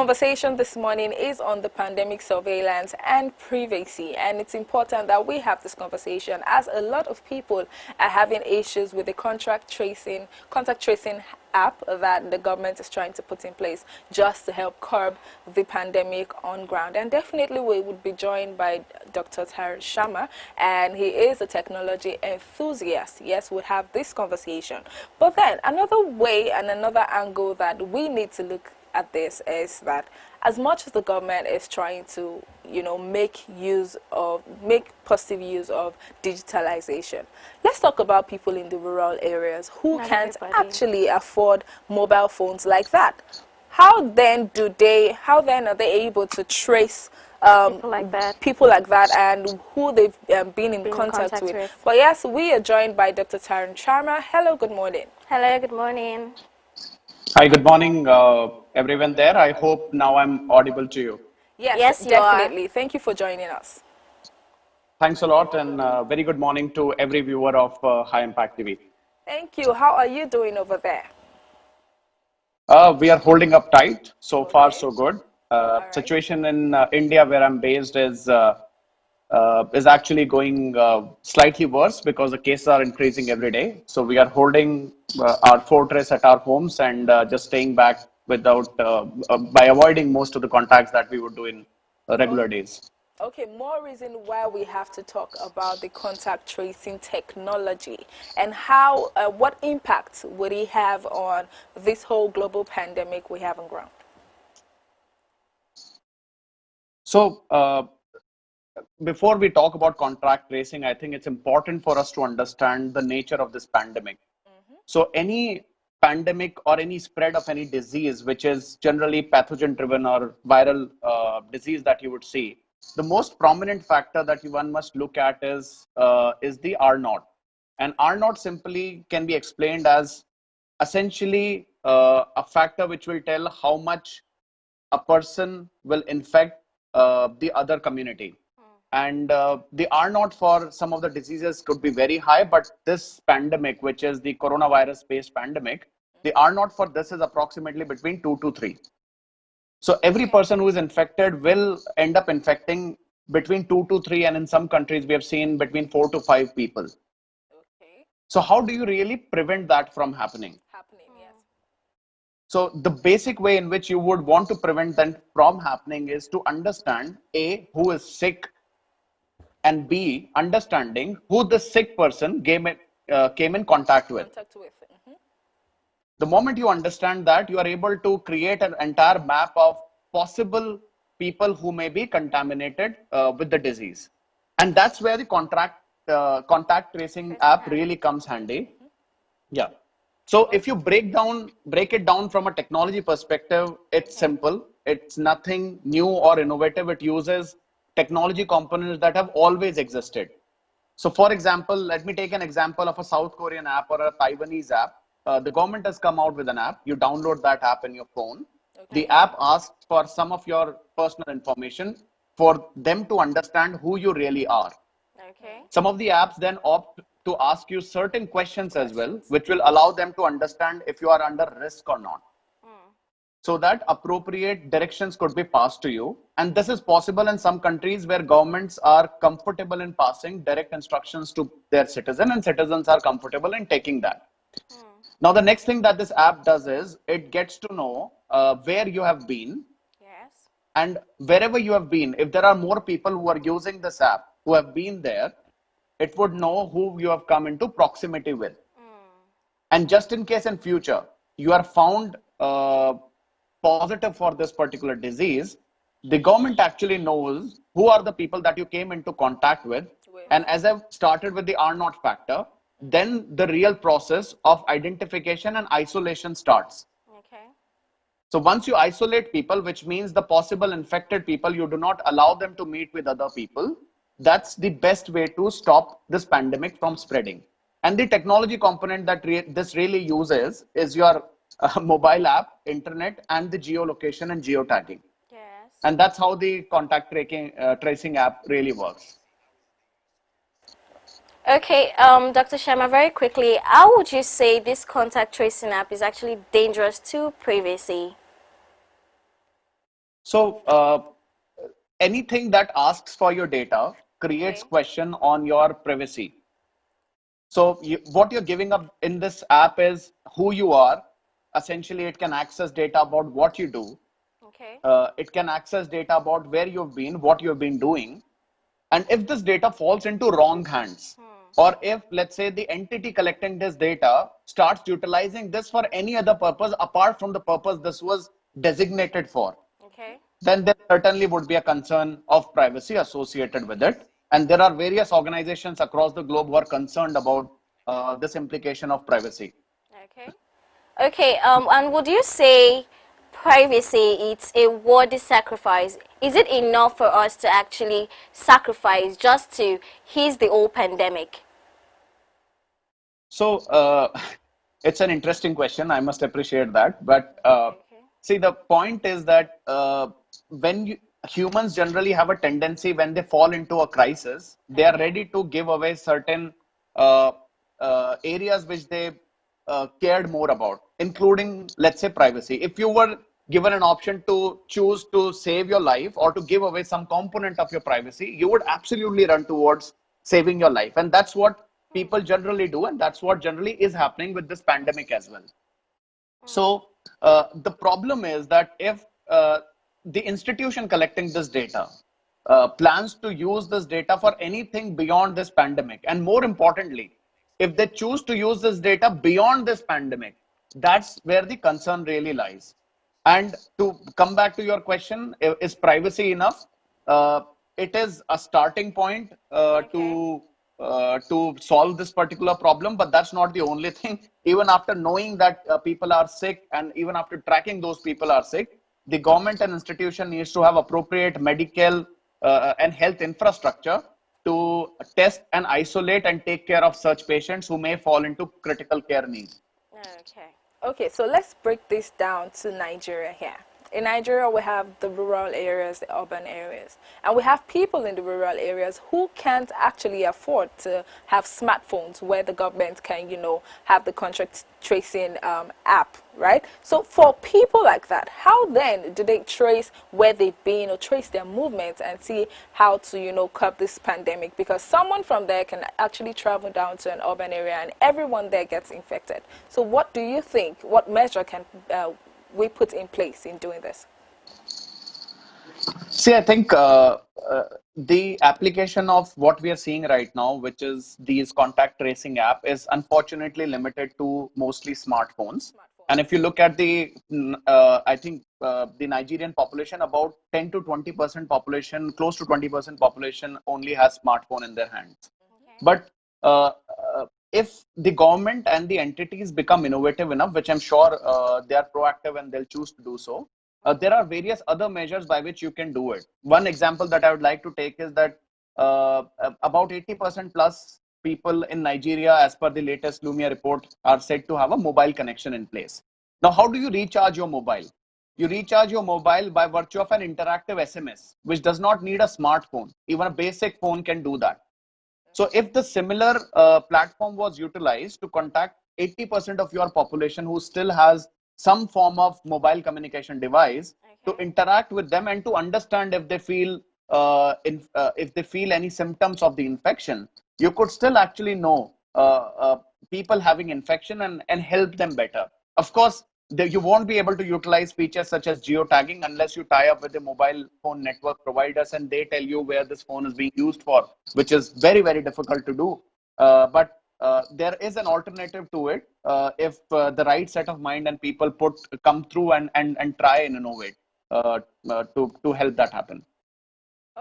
conversation this morning is on the pandemic surveillance and privacy, and it's important that we have this conversation as a lot of people are having issues with the contact tracing app that the government is trying to put in place just to help curb the pandemic on ground. And definitely we would be joined by Dr. Tyrone Sharma, and he is a technology enthusiast. Yes, we'll have this conversation. But then another way and another angle that we need to look at this is that as much as the government is trying to, make positive use of digitalization, let's talk about people in the rural areas who Not can't everybody. actually afford mobile phones like that. How then are they able to trace people like that and who they've been in contact with? But yes, we are joined by Dr. Tyrone Sharma. Hello, good morning. Hello, good morning. Hi, good morning, everyone there. I hope now I'm audible to you. Yes, You are. definitely. Thank you for joining us. Thanks a lot, and very good morning to every viewer of High Impact TV. Thank you. How are you doing over there? We are holding up tight. So far, Okay. so good. All right. Situation in India, where I'm based, is actually going slightly worse because the cases are increasing every day. So we are holding our fortress at our homes and just staying back by avoiding most of the contacts that we would do in regular days. Okay, more reason why we have to talk about the contact tracing technology and what impact would it have on this whole global pandemic we have on ground? So, before we talk about contact tracing, I think it's important for us to understand the nature of this pandemic. So, any pandemic or any spread of any disease, which is generally pathogen driven or viral disease that you would see, the most prominent factor that one must look at is the R naught. And R naught simply can be explained as essentially a factor which will tell how much a person will infect the other community. And the R naught for some of the diseases could be very high, but this pandemic, which is the coronavirus based pandemic, the R naught for this is approximately between 2 to 3. So every person who is infected will end up infecting between 2 to 3, and in some countries we have seen between 4 to 5 people. Okay. So how do you really prevent that from happening? Yes. So the basic way in which you would want to prevent that from happening is to understand A, who is sick, and B, understanding who the sick person came in contact with. Contact with. The moment you understand that, you are able to create an entire map of possible people who may be contaminated with the disease. And that's where the contact tracing app really comes handy. Yeah. So if you break it down from a technology perspective, it's simple. It's nothing new or innovative. It uses technology components that have always existed. So for example, let me take an example of a South Korean app or a Taiwanese app. The government has come out with an app. You download that app in your phone. The app asks for some of your personal information for them to understand who you really are. Okay. Some of the apps then opt to ask you certain questions as well, which will allow them to understand if you are under risk or not. So that appropriate directions could be passed to you. And this is possible in some countries where governments are comfortable in passing direct instructions to their citizen, and citizens are comfortable in taking that. Now, the next thing that this app does is it gets to know where you have been. Yes. And wherever you have been, if there are more people who are using this app who have been there, it would know who you have come into proximity with. And just in case in future you are found positive for this particular disease, the government actually knows who are the people that you came into contact with. And as I've started with the R naught factor, then the real process of identification and isolation starts. Okay. So once you isolate people, which means the possible infected people, you do not allow them to meet with other people. That's the best way to stop this pandemic from spreading. And the technology component that this really uses is your mobile app, internet, and the geolocation and geotagging. Yes. And that's how the contact tracing app really works. Okay, Dr. Sharma, very quickly, how would you say this contact tracing app is actually dangerous to privacy? So anything that asks for your data creates Okay. question on your privacy. So what you're giving up in this app is who you are. Essentially, it can access data about what you do. Okay. It can access data about where you've been, what you've been doing. And if this data falls into wrong hands, or if, let's say, the entity collecting this data starts utilizing this for any other purpose apart from the purpose this was designated for, Okay. then there certainly would be a concern of privacy associated with it. And there are various organizations across the globe who are concerned about this implication of privacy. Okay. Okay. And would you say privacy it's a worthy sacrifice? Is it enough for us to actually sacrifice just to ease the old pandemic? So it's an interesting question. I must appreciate that. But Okay. see, the point is that when humans generally have a tendency when they fall into a crisis, they are Okay. ready to give away certain uh, areas which they cared more about, including, let's say, privacy. If you were given an option to choose to save your life or to give away some component of your privacy, you would absolutely run towards saving your life. And that's what people generally do. And that's what generally is happening with this pandemic as well. So the problem is that if the institution collecting this data plans to use this data for anything beyond this pandemic, and more importantly, if they choose to use this data beyond this pandemic, that's where the concern really lies. And to come back to your question, is privacy enough? Uh, it is a starting point Okay. to solve this particular problem, but that's not the only thing. Even after knowing that people are sick, and even after tracking those people are sick, the government and institution needs to have appropriate medical and health infrastructure to test and isolate and take care of such patients who may fall into critical care needs. Okay. Okay, so let's break this down to Nigeria here. In Nigeria, we have the rural areas, the urban areas, and we have people in the rural areas who can't actually afford to have smartphones where the government can, have the contact tracing app, right? So for people like that, how then do they trace where they've been or trace their movements and see how to, curb this pandemic? Because someone from there can actually travel down to an urban area and everyone there gets infected. So what do you think? What measure can we put in place in doing this? See, I think the application of what we are seeing right now, which is these contact tracing app, is unfortunately limited to mostly smartphones. And if you look at I think the Nigerian population, about 10 to 20% population, close to 20% population only has smartphone in their hands. Okay. But uh, if the government and the entities become innovative enough, which I'm sure they are proactive and they'll choose to do so, there are various other measures by which you can do it. One example that I would like to take is that about 80% plus people in Nigeria, as per the latest Lumia report, are said to have a mobile connection in place. Now, how do you recharge your mobile? You recharge your mobile by virtue of an interactive SMS, which does not need a smartphone. Even a basic phone can do that. So if the similar platform was utilized to contact 80% of your population who still has some form of mobile communication device, to Okay. interact with them and to understand if they feel if they feel any symptoms of the infection, you could still actually know people having infection and help them better. Of course, you won't be able to utilize features such as geotagging unless you tie up with the mobile phone network providers and they tell you where this phone is being used for, which is very, very difficult to do. But there is an alternative to it if the right set of mind and people come through and try and innovate to help that happen.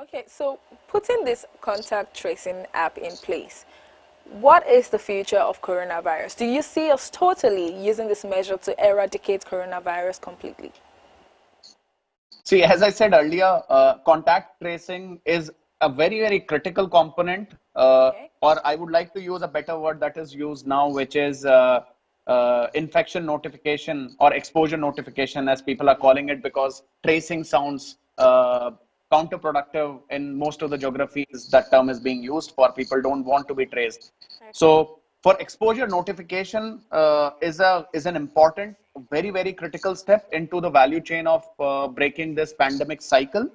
Okay, so putting this contact tracing app in place, what is the future of coronavirus? Do you see us totally using this measure to eradicate coronavirus completely? See, as I said earlier, contact tracing is a very, very critical component, Okay. or I would like to use a better word that is used now, which is infection notification or exposure notification, as people are calling it, because tracing sounds counterproductive in most of the geographies that term is being used for. People don't want to be traced. Okay. So, for exposure notification is an important very, very critical step into the value chain of breaking this pandemic cycle.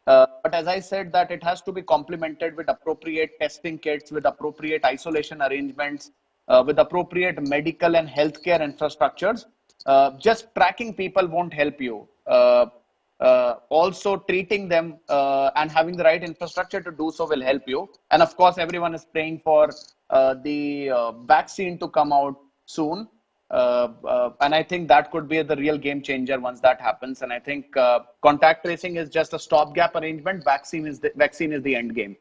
But as I said, that it has to be complemented with appropriate testing kits, with appropriate isolation arrangements, with appropriate medical and healthcare infrastructures. Just tracking people won't help you. Also, treating them and having the right infrastructure to do so will help you. And of course, everyone is praying for the vaccine to come out soon. And I think that could be the real game changer once that happens. And I think contact tracing is just a stopgap arrangement. Vaccine is the end game.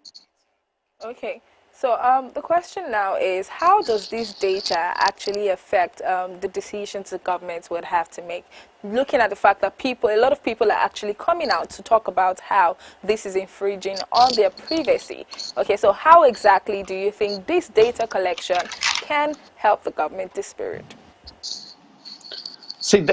Okay. So the question now is, how does this data actually affect the decisions the governments would have to make? Looking at the fact that a lot of people are actually coming out to talk about how this is infringing on their privacy. Okay, so how exactly do you think this data collection can help the government this period? See,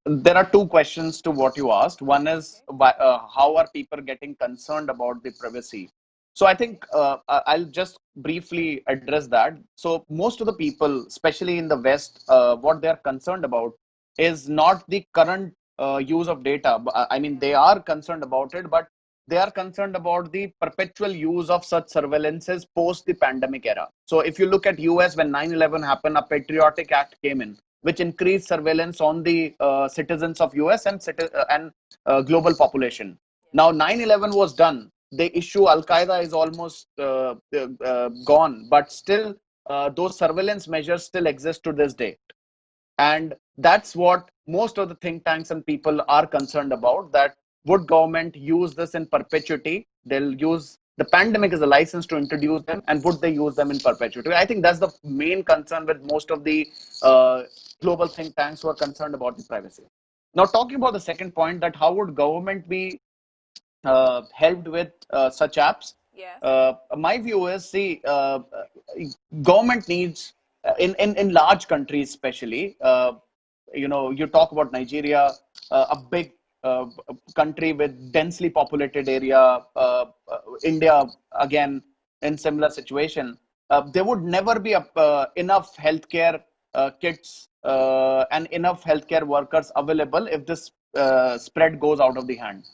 there are two questions to what you asked. One is how are people getting concerned about the privacy? So I think I'll just briefly address that. So most of the people, especially in the West, what they're concerned about is not the current use of data. I mean, they are concerned about it, but they are concerned about the perpetual use of such surveillances post the pandemic era. So if you look at US when 9/11 happened, a Patriotic Act came in which increased surveillance on the citizens of US and global population. Now 9/11 was done. The issue Al Qaeda is almost gone, but still those surveillance measures still exist to this day. And that's what most of the think tanks and people are concerned about, that would government use this in perpetuity? They'll use the pandemic as a license to introduce them, and would they use them in perpetuity? I think that's the main concern with most of the global think tanks who are concerned about the privacy. Now, talking about the second point, that how would government be helped with such apps? Yes. My view is, see, government needs in large countries, especially, you talk about Nigeria, a big country with densely populated area, India again in similar situation. There would never be enough healthcare kits and enough healthcare workers available if this spread goes out of the hand.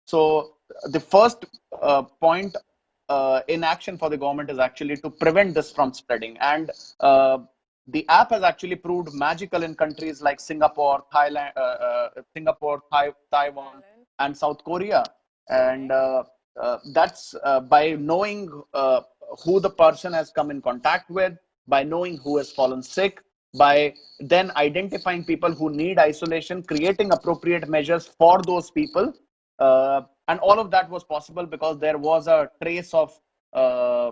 So the first point in action for the government is actually to prevent this from spreading. And the app has actually proved magical in countries like Singapore, Taiwan, and South Korea. And that's by knowing who the person has come in contact with, by knowing who has fallen sick, by then identifying people who need isolation, creating appropriate measures for those people. And all of that was possible because there was a trace of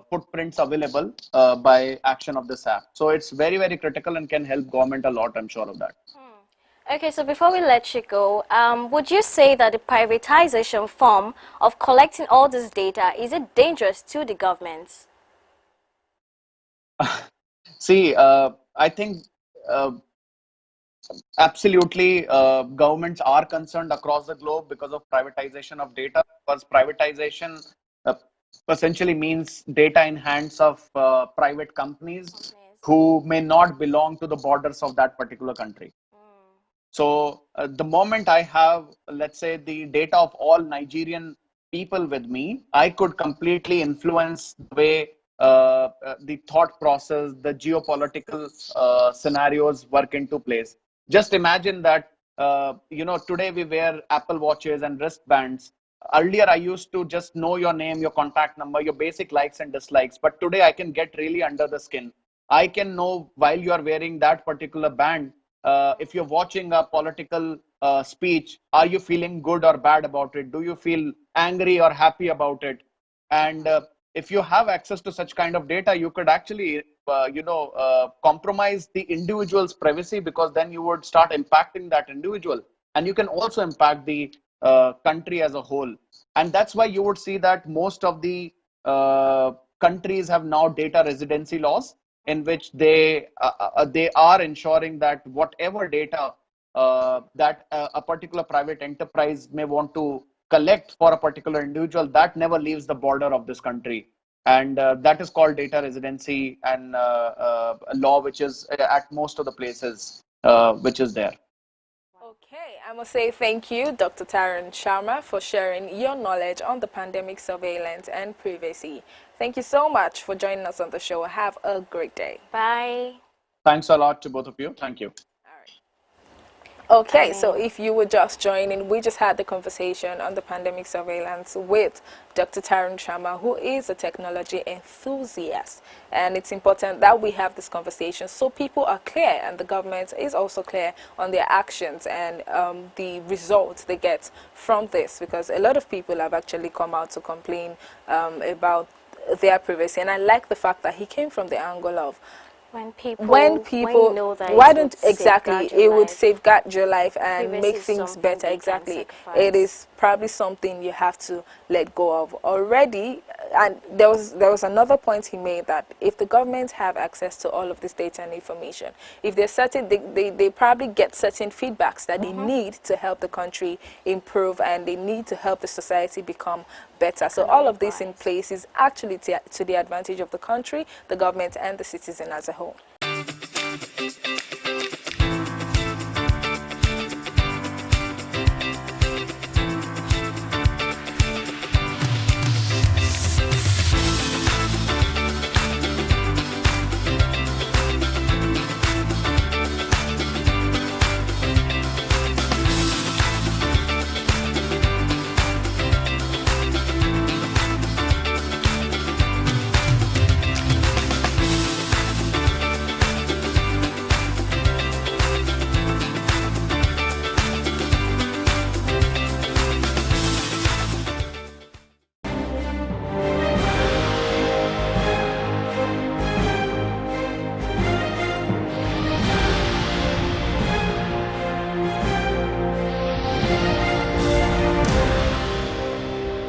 footprints available by action of this app. So it's very, very critical and can help government a lot, I'm sure of that. Okay, so before we let you go, would you say that the privatization form of collecting all this data, is it dangerous to the governments? See, I think absolutely, governments are concerned across the globe because of privatization of data. Because privatization essentially means data in hands of private companies who may not belong to the borders of that particular country. So the moment I have, let's say, the data of all Nigerian people with me, I could completely influence the way the thought process, the geopolitical scenarios work into place. Just imagine that, today we wear Apple watches and wristbands. Earlier, I used to just know your name, your contact number, your basic likes and dislikes. But today, I can get really under the skin. I can know while you are wearing that particular band, if you're watching a political speech, are you feeling good or bad about it? Do you feel angry or happy about it? And if you have access to such kind of data, you could actually, compromise the individual's privacy, because then you would start impacting that individual, and you can also impact the country as a whole. And that's why you would see that most of the countries have now data residency laws, in which they are ensuring that whatever data that a particular private enterprise may want to collect for a particular individual, that never leaves the border of this country. And that is called data residency and law, which is at most of the places which is there. I must say thank you, Dr. Tyrone Sharma, for sharing your knowledge on the pandemic surveillance and privacy. Thank you so much for joining us on the show. Have a great day. Bye. Thanks a lot to both of you. Thank you. Okay, so if you were just joining, we just had the conversation on the pandemic surveillance with Dr. Tyrone Sharma, who is a technology enthusiast. And it's important that we have this conversation so people are clear and the government is also clear on their actions and the results they get from this, because a lot of people have actually come out to complain about their privacy. And I like the fact that he came from the angle of when people know that why it don't would exactly safeguard your it would life. safeguard your life and Privacy make is things something better. they Exactly, can't it sacrifice. is probably something you have to let go of already. And there was another point he made, that if the government have access to all of this data and information, if there's certain they probably get certain feedbacks that they need to help the country improve, and they need to help the society become better. So all of this in place is actually to the advantage of the country, the government, and the citizen as a whole.